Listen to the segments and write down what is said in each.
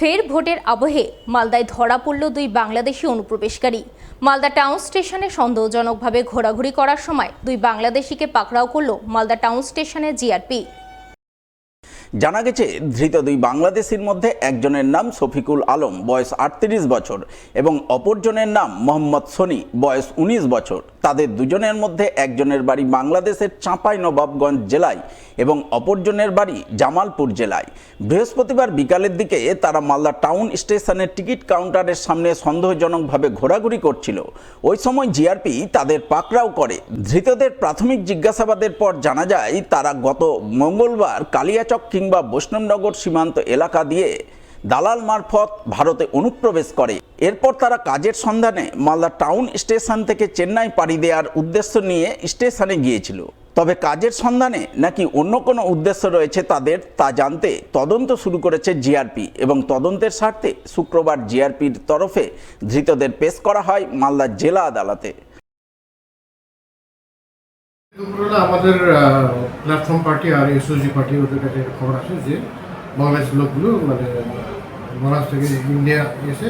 ফের ভোটের আবহে মালদায় ধরা পড়ল দুই বাংলাদেশি অনুপ্রবেশকারী। মালদা টাউন স্টেশনে সন্দেহজনকভাবে ঘোরাঘুরি করার সময় দুই বাংলাদেশিকে পাকড়াও করল মালদা টাউন স্টেশনের জিআরপি। জানা গেছে, ধৃত দুই বাংলাদেশির মধ্যে একজনের নাম শফিকুল আলম, বয়স 38 বছর এবং অপরজনের নাম মোহাম্মদ সনি, বয়স 19 বছর। তাদের দুজনের মধ্যে একজনের বাড়ি বাংলাদেশের চাঁপাইনবাবগঞ্জ জেলায় এবং অপরজনের বাড়ি জামালপুর জেলায়। বৃহস্পতিবার বিকালের দিকে তারা মালদা টাউন স্টেশনের টিকিট কাউন্টারের সামনে সন্দেহজনকভাবে ঘোরাঘুরি করছিল। ওই সময় জিআরপি তাদের পাকড়াও করে। ধৃতদের প্রাথমিক জিজ্ঞাসাবাদের পর জানা যায়, তারা গত মঙ্গলবার কালিয়াচক কিংবা বৈষ্ণবনগর সীমান্ত এলাকা দিয়ে দালাল মারফত ভারতে অনুপ্রবেশ করে। এরপর তারা কাজের সন্ধানে মালদা টাউন স্টেশন থেকে চেন্নাই পাড়ি দেওয়ার উদ্দেশ্য নিয়ে স্টেশনে গিয়েছিল। তবে কাজের সন্ধানে নাকি অন্য কোনো উদ্দেশ্য রয়েছে তাদের, তা জানতে তদন্ত শুরু করেছে জিআরপি এবং তদন্তের স্বার্থে শুক্রবার জিআরপির তরফে ধৃতদের পেশ করা হয় মালদা জেলা আদালতে। দুপুরবেলা আমাদের প্ল্যাটফর্ম পার্টি আর এসওজি পার্টি ওদের কাছে খবর আসে যে বাংলাদেশ লোকগুলো মানে মহারাষ্ট্র থেকে ইন্ডিয়া এসে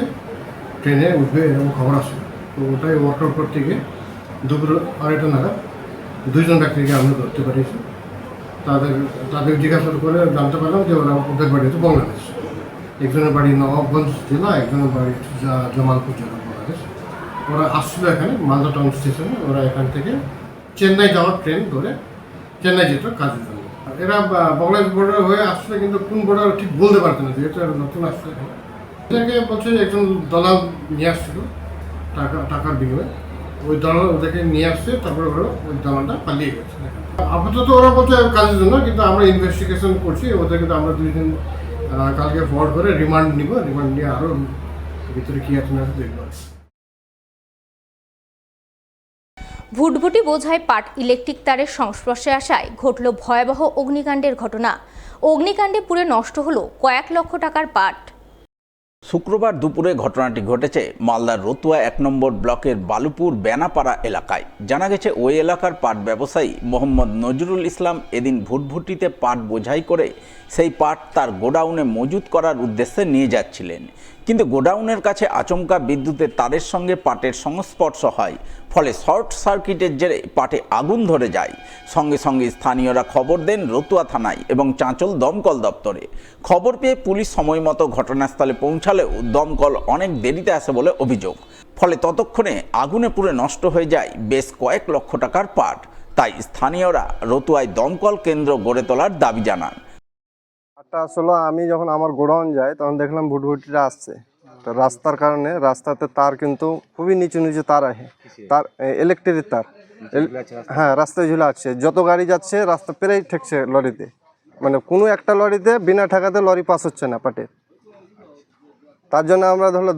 ট্রেনে উঠবে এরকম খবর আসে। তো ওটাই ওয়ার্কআউট করতে গিয়ে দুপুর 2:30 নাগাদ দুইজন ব্যক্তিকে আমরা ধরতে পারিয়েছি। তাদের জিজ্ঞাসা করে জানতে পারলাম যে ওরা ওদের বাড়ি হচ্ছে বাংলাদেশ। একজনের বাড়ি নবাবগঞ্জ জেলা, একজনের বাড়ি জামালপুর জেলা বাংলাদেশ। ওরা আসছিল এখানে মালদা টাউন স্টেশনে। ওরা এখান থেকে চেন্নাই যাওয়ার ট্রেন ধরে চেন্নাই যেত কাজের জন্য। এরা বাংলাদেশ বর্ডার হয়ে আসলে কিন্তু কোন বর্ডার ঠিক বলতে পারতো না, যেহেতু নতুন আসছে। এটাকে বলছে একজন দালাল নিয়ে আসছিল টাকার বিনিময়ে। ওই দালাল ওদেরকে নিয়ে আসছে, তারপরে ওরা ওই দালালটা পালিয়ে গেছে। আপাতত ওরা বলছে কাজের জন্য, কিন্তু আমরা ইনভেস্টিগেশন করছি। ওদেরকে তো আমরা 2 দিন কালকে ফরওয়ার্ড করে রিমান্ড নিব। রিমান্ড নিয়ে আরও ভিতরে কী আছে না দেখব। ভুটভুটি বোঝাই পাট ইলেকট্রিক তারের সংস্পর্শে আসায় ঘটল ভয়াবহ অগ্নিকাণ্ডের ঘটনা। অগ্নিকাণ্ডে পুড়ে নষ্ট হলো কয়েক লক্ষ টাকার পাট। শুক্রবার দুপুরে ঘটনাটি ঘটেছে মালদার রতুয়া 1 নম্বর ব্লকের বালুপুর বেনাপাড়া এলাকায়। জানা গেছে, ওই এলাকার পাট ব্যবসায়ী মোহাম্মদ নজরুল ইসলাম এদিন ভুটভুটিতে পাট বোঝাই করে সেই পাট তার গোডাউনে মজুত করার উদ্দেশ্যে নিয়ে যাচ্ছিলেন। কিন্তু গোডাউনের কাছে আচমকা বিদ্যুতের তারের সঙ্গে পাটের সংস্পর্শ হয়, ফলে শর্ট সার্কিটের জেরে পাটে আগুন ধরে যায়। সঙ্গে সঙ্গে স্থানীয়রা খবর দেন রতুয়া থানায় এবং চাঁচল দমকল দপ্তরে। খবর পেয়ে পুলিশ সময় মতো ঘটনাস্থলে পৌঁছালেও দমকল অনেক দেরিতে আসে বলে অভিযোগ। ফলে ততক্ষণে আগুনে পুড়ে নষ্ট হয়ে যায় বেশ কয়েক লক্ষ টাকার পাট। তাই স্থানীয়রা রতুয়ায় দমকল কেন্দ্র গড়ে তোলার দাবি জানান। আসলে আমি যখন আমার গোডাউন যাই তখন দেখলাম ভুটভুটিটা আসছে। তো রাস্তার কারণে রাস্তাতে তার কিন্তু খুবই নিচু নিচু তার আছে, তার ইলেকট্রিক তার। হ্যাঁ, রাস্তায় ঝুলে আছে। যত গাড়ি যাচ্ছে রাস্তা পেরেই ঠেকছে লরিতে। মানে কোনো একটা লরিতে বিনা ঠেকাতে লরি পাস হচ্ছে না পাটের। তার জন্য আমরা ধরো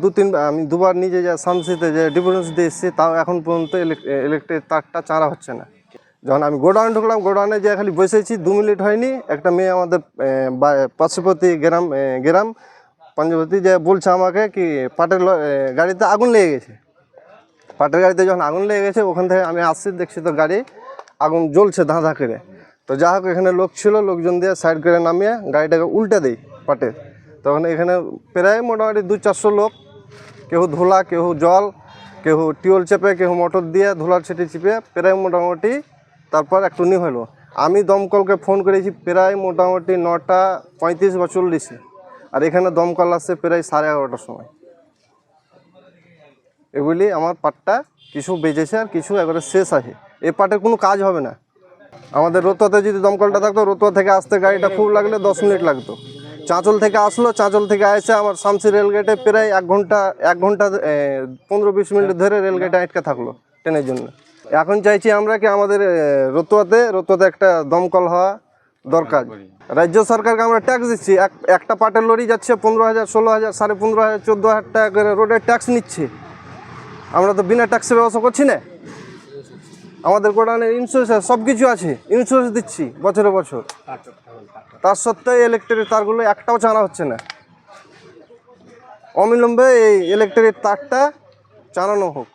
আমি 2বার নিজে যা শামসিতে যে ডিফারেন্স দিয়ে এসেছি, তাও এখন পর্যন্ত ইলেকট্রিক তারটা চাঁড়া হচ্ছে না। যখন আমি গোডাউন ঢুকলাম, গোডাউনে যে খালি বসেছি 2 মিনিট হয়নি, একটা মেয়ে আমাদের পার্শ্ববর্তী গ্রাম পঞ্চবতী যে বলছে আমাকে কি পাটের গাড়িতে আগুন লেগে গেছে। পাটের গাড়িতে যখন আগুন লেগে গেছে, ওখান থেকে আমি আসছি, দেখছি তো গাড়ি আগুন জ্বলছে ধাঁধা করে। তো যা হোক, এখানে লোক ছিল, লোকজন দিয়ে সাইড করে নামিয়ে গাড়িটাকে উল্টে দেই পাটের। তখন এখানে প্রায় মোটামুটি 200-400 লোক, কেউ ধুলা, কেউ জল, কেউ টিউবওয়েল চেপে, কেউ মোটর দিয়ে ধুলার ছিটি চিপে প্রায় মোটামুটি তারপর একটু নি হলো। আমি দমকলকে ফোন করেছি প্রায় মোটামুটি 9:35 বা 40, আর এখানে দমকল আসছে প্রায় 11:30টার সময়। এগুলি আমার পাটটা কিছু বেঁচেছে আর কিছু একবারে শেষ আছে। এই পাটের কোনো কাজ হবে না। আমাদের রতুয়াতে যদি দমকলটা থাকতো, রতুয়া থেকে আসতে গাড়িটা খুব লাগলে 10 মিনিট লাগতো। চাঁচল থেকে আসলো, চাঁচল থেকে এসে আমার শামসি রেলগেটে প্রায় 1 ঘন্টা 15-20 মিনিট ধরে রেলগেটে আটকে থাকলো ট্রেনের জন্য। এখন চাইছি আমরা কি আমাদের রতুয়াতে একটা দমকল হওয়া দরকার। রাজ্য সরকারকে আমরা ট্যাক্স দিচ্ছি, একটা পাটের লরি যাচ্ছে 15,000, 16,000, 15,500, 14,000 টাকা করে রোডের ট্যাক্স নিচ্ছে। আমরা তো বিনা ট্যাক্সের ব্যবস্থা করছি না। আমাদের গোডাউনের ইন্স্যুরেন্স সব কিছু আছে, ইন্স্যুরেন্স দিচ্ছি বছরে বছর। তার সত্ত্বেও ইলেকট্রিক তারগুলো একটাও চাঁড়া হচ্ছে না। অবিলম্বে এই ইলেকট্রিক তারটা চালানো হোক।